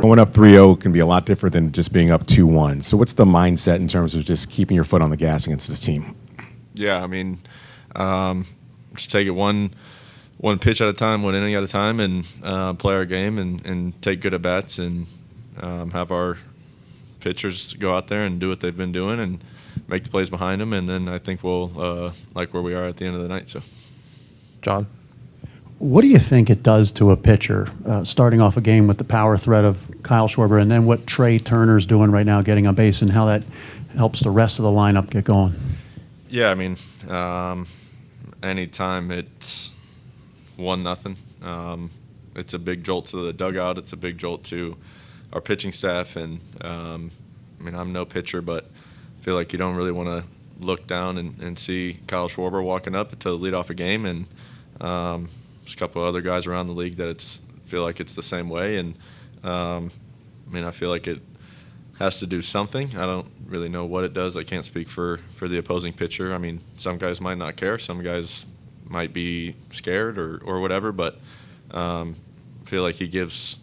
Going up 3-0 can be a lot different than just being up 2-1. So what's the mindset in terms of just keeping your foot on the gas against this team? Yeah, I mean, just take it one pitch at a time, one inning at a time, and play our game and take good at-bats and have our pitchers go out there and do what they've been doing and make the plays behind them, and then I think we'll like where we are at the end of the night. So, John? What do you think it does to a pitcher, starting off a game with the power threat of Kyle Schwarber, and then what Trey Turner's doing right now, getting on base, and how that helps the rest of the lineup get going? Yeah, I mean, anytime it's 1-0, it's a big jolt to the dugout. It's a big jolt to our pitching staff, and I mean, I'm no pitcher, but I feel like you don't really want to look down and see Kyle Schwarber walking up to lead off a game, and there's a couple of other guys around the league that feel like it's the same way, and I mean, I feel like it has to do something. I don't really know what it does. I can't speak for the opposing pitcher. I mean, some guys might not care. Some guys might be scared or whatever, but I feel like he gives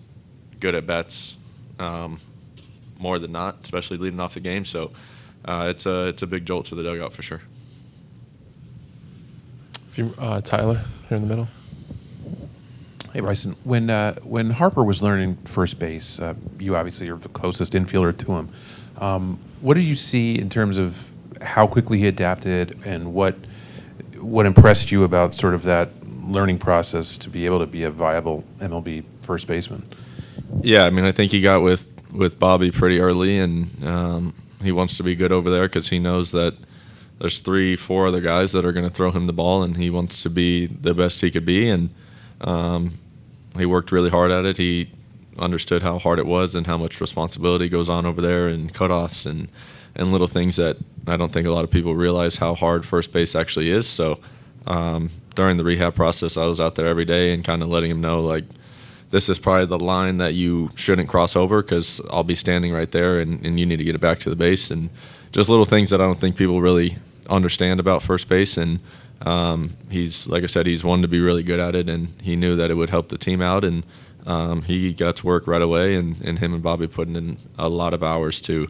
good at-bats more than not, especially leading off the game. So it's a big jolt to the dugout for sure. Tyler, here in the middle. Hey, Bryson. When Harper was learning first base, you obviously are the closest infielder to him. What did you see in terms of how quickly he adapted, and what impressed you about sort of that learning process to be able to be a viable MLB first baseman? Yeah, I mean, I think he got with Bobby pretty early, and he wants to be good over there because he knows that there's 3-4 other guys that are going to throw him the ball, and he wants to be the best he could be. And he worked really hard at it. He understood how hard it was and how much responsibility goes on over there, and cutoffs and little things that I don't think a lot of people realize how hard first base actually is. So during the rehab process, I was out there every day and kind of letting him know, like, this is probably the line that you shouldn't cross over because I'll be standing right there, and you need to get it back to the base. And just little things that I don't think people really understand about first base. And he's, like I said, he's wanted to be really good at it, and he knew that it would help the team out. And he got to work right away, and him and Bobby putting in a lot of hours to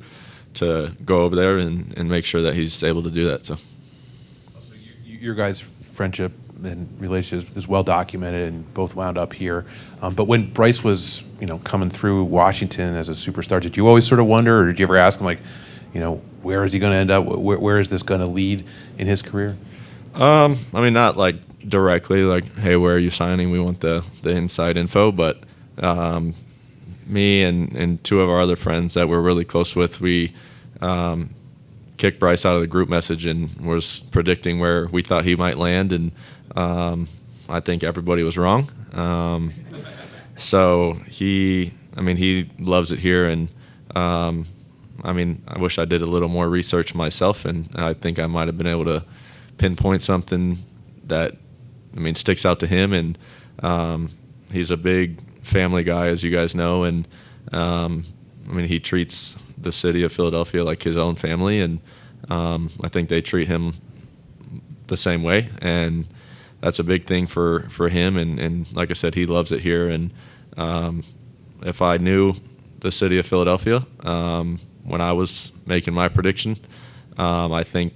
go over there and make sure that he's able to do that. So your guys' friendship and relationship is well documented, and both wound up here. But when Bryce was, coming through Washington as a superstar, did you always sort of wonder, or did you ever ask him, like, where is he going to end up? Where is this going to lead in his career? I mean, not like directly, like, hey, where are you signing? We want the inside info. But me and two of our other friends that we're really close with, we kicked Bryce out of the group message and was predicting where we thought he might land. And I think everybody was wrong. So he loves it here. And I wish I did a little more research myself, and I think I might have been able to pinpoint something that, sticks out to him. And he's a big family guy, as you guys know, and he treats the city of Philadelphia like his own family, and I think they treat him the same way, and that's a big thing for him. And like I said, he loves it here. And if I knew the city of Philadelphia when I was making my prediction, I think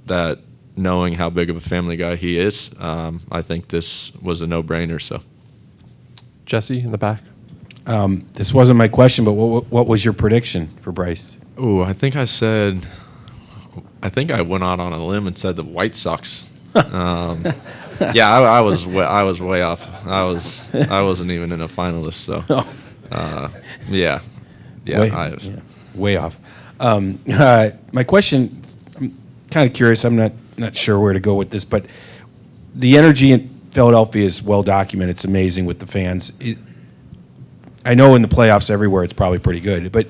that knowing how big of a family guy he is, I think this was a no-brainer. So, Jesse in the back. This wasn't my question, but what was your prediction for Bryce? Ooh, I think I went out on a limb and said the White Sox. Yeah, I was way off. I wasn't even in a finalist. So, yeah, way off. My question, I'm kind of curious. I'm not sure where to go with this, but the energy in Philadelphia is well documented. It's amazing with the fans. I know in the playoffs everywhere it's probably pretty good, but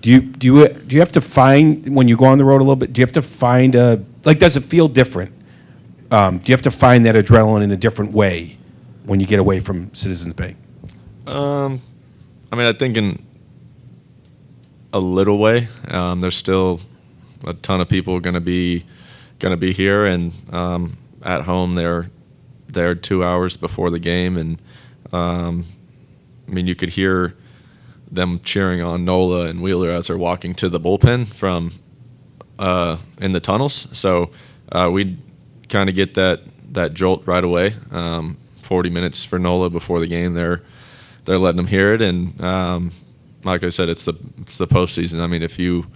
do you have to find, when you go on the road a little bit, do you have to find does it feel different? Do you have to find that adrenaline in a different way when you get away from Citizens Bank? I think in a little way. There's still a ton of people going to be here, and at home they're 2 hours before the game, and you could hear them cheering on Nola and Wheeler as they're walking to the bullpen from in the tunnels. So we kind of get that jolt right away. 40 minutes for Nola before the game, they're letting them hear it, and like I said, it's the postseason. I mean, if you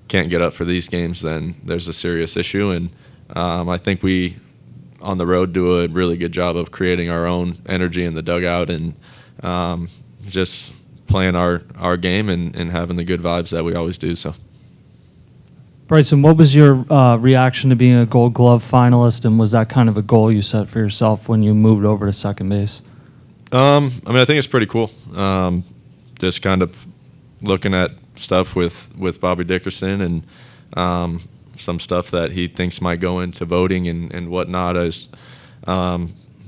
can't get up for these games, then there's a serious issue, and I think we on the road do a really good job of creating our own energy in the dugout and just playing our game and having the good vibes that we always do. So, Bryson, what was your reaction to being a Gold Glove finalist, and was that kind of a goal you set for yourself when you moved over to second base? I mean, I think it's pretty cool. Just kind of looking at stuff with Bobby Dickerson and some stuff that he thinks might go into voting and whatnot.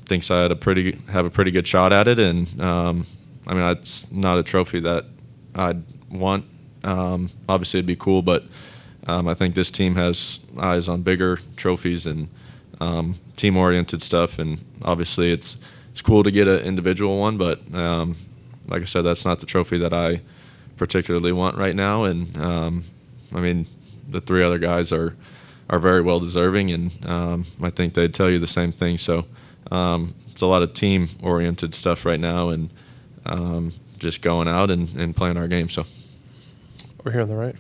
Thinks I have a pretty good shot at it, and I mean, it's not a trophy that I'd want. Obviously, it'd be cool, but I think this team has eyes on bigger trophies and team-oriented stuff, and obviously it's cool to get an individual one, but like I said, that's not the trophy that I particularly want right now. And I mean, the three other guys are very well deserving, and I think they'd tell you the same thing. So it's a lot of team-oriented stuff right now, and just going out and playing our game. So Over here on the right.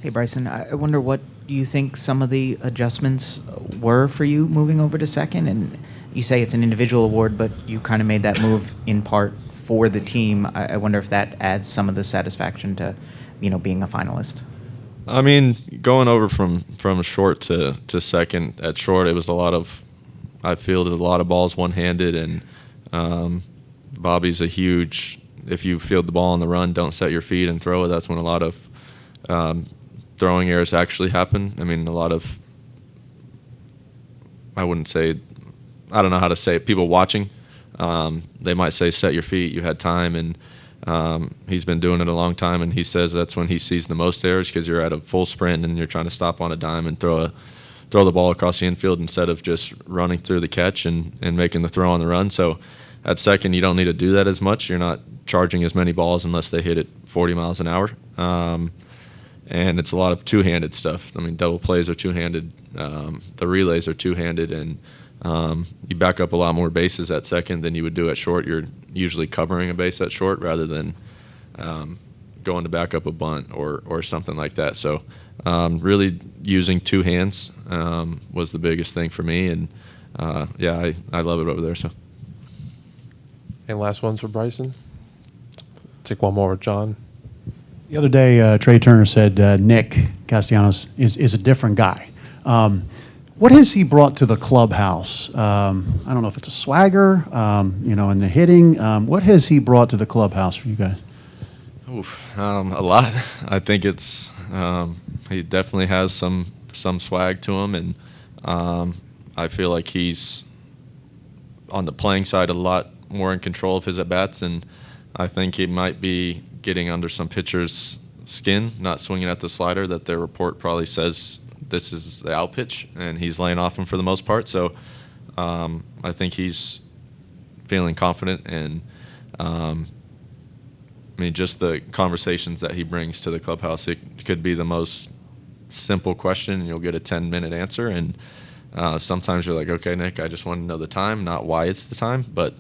Hey, Bryson, I wonder what you think some of the adjustments were for you moving over to second. And you say it's an individual award, but you kind of made that move in part for the team. I wonder if that adds some of the satisfaction to, being a finalist. I mean, going over from short to second, at short, it was I fielded a lot of balls one-handed, and Bobby's a huge, if you field the ball on the run, don't set your feet and throw it. That's when a lot of throwing errors actually happen. I mean, a lot of, I don't know how to say it, people watching, they might say, set your feet, you had time, and he's been doing it a long time, and he says that's when he sees the most errors, because you're at a full sprint and you're trying to stop on a dime and throw the ball across the infield instead of just running through the catch and making the throw on the run. So at second, you don't need to do that as much. You're not charging as many balls unless they hit at 40 miles an hour. And it's a lot of two-handed stuff. I mean, double plays are two-handed. The relays are two-handed, and you back up a lot more bases at second than you would do at short. You're usually covering a base at short rather than going to back up a bunt or something like that. So really using two hands was the biggest thing for me, and I love it over there. So. And last one's for Bryson. Take one more with John. The other day, Trey Turner said Nick Castellanos is a different guy. What has he brought to the clubhouse? I don't know if it's a swagger, in the hitting. What has he brought to the clubhouse for you guys? A lot. I think it's he definitely has some swag to him, and I feel like he's on the playing side a lot more in control of his at-bats, and I think he might be getting under some pitchers' skin, not swinging at the slider that their report probably says this is the out pitch, and he's laying off him for the most part. So I think he's feeling confident, and I mean, just the conversations that he brings to the clubhouse, it could be the most simple question, and you'll get a 10-minute answer, and sometimes you're like, okay, Nick, I just want to know the time, not why it's the time, but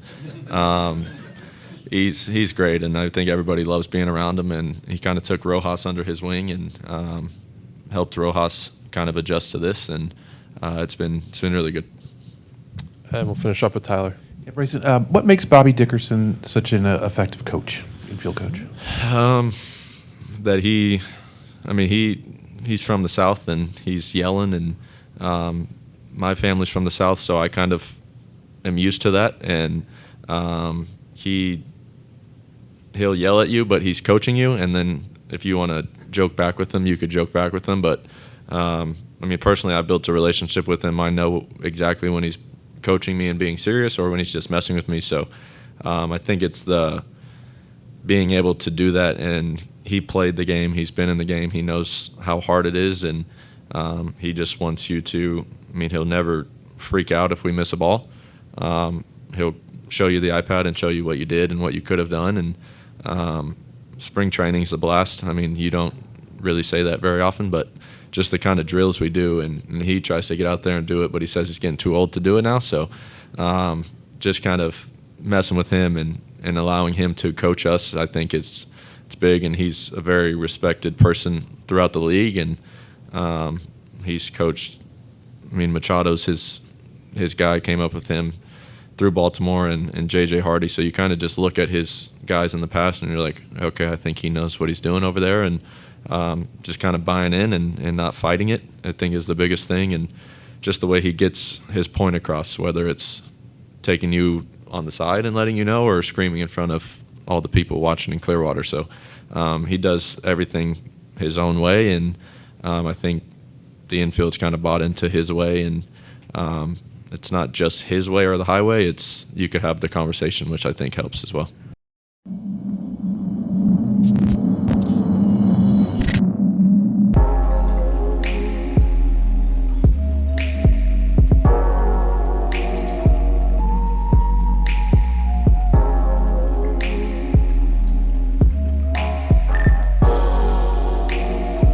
he's great, and I think everybody loves being around him, and he kind of took Rojas under his wing and helped Rojas kind of adjust to this, and it's been really good. And we'll finish up with Tyler. Yeah, Bryson, what makes Bobby Dickerson such an effective coach, infield coach? That he's from the South, and he's yelling, and my family's from the South, so I kind of am used to that, and he'll yell at you, but he's coaching you, and then if you want to joke back with him, you could joke back with him. But I mean, personally, I've built a relationship with him. I know exactly when he's coaching me and being serious, or when he's just messing with me. So I think it's the being able to do that, and he played the game. He's been in the game. He knows how hard it is, and he just wants you to. I mean, he'll never freak out if we miss a ball. He'll show you the iPad and show you what you did and what you could have done, and spring training's a blast. I mean, you don't really say that very often, but just the kind of drills we do, and he tries to get out there and do it, but he says he's getting too old to do it now. So just kind of messing with him and allowing him to coach us, I think it's big, and he's a very respected person throughout the league, and he's coached. I mean, Machado's his guy, came up with him through Baltimore, and J.J. Hardy. So you kind of just look at his guys in the past, and you're like, okay, I think he knows what he's doing over there, and just kind of buying in and not fighting it, I think, is the biggest thing, and just the way he gets his point across, whether it's taking you on the side and letting you know, or screaming in front of all the people watching in Clearwater. So he does everything his own way, and I think the infield's kind of bought into his way, and it's not just his way or the highway. It's you could have the conversation, which I think helps as well.